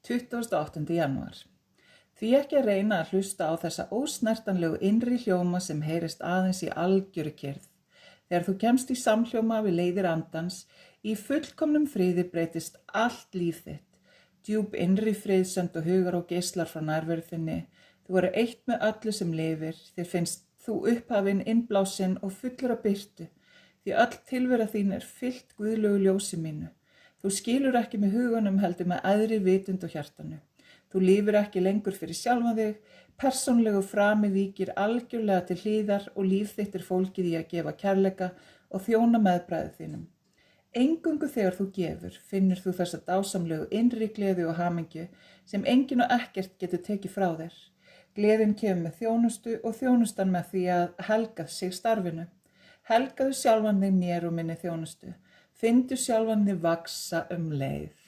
28. janúar. Því ekki að reyna að hlusta á þessa ósnertanlegu innri hljóma sem heyrist aðeins í algjöru kyrrð. Þegar þú kemst í samhljóma við leiðir andans, í fullkomnum friði breytist allt líf þitt. Djúp innri friðsönd og hugar og geislar frá nærveru þinni. Þú eru eitt með öllu sem lifir. Þér finnst þú upphafinn, innblásinn og fullur af birtu. Því öll tilvera þín er fyllt guðlegu ljósi mínu. Þú skilur ekki með hugunum heldur með æðri vitund og hjartanu. Þú lifir ekki lengur fyrir sjálfan þig, persónlegu frami víkir algjörlega til hliðar og líf þitt er fólgið í að gefa kærleika og þjóna meðbræði þínum. Eingöngu þegar þú gefur, finnur þú þessa dásamlegu innri gleði og hamingju sem enginn og ekkert getur tekið frá þér. Gleðin kemur með þjónustu og þjónustan með því að helga sig starfinu. Helgaðu sjálfan þig mér og minni þjónustu. Finndu sjálfan þig vaxa leið.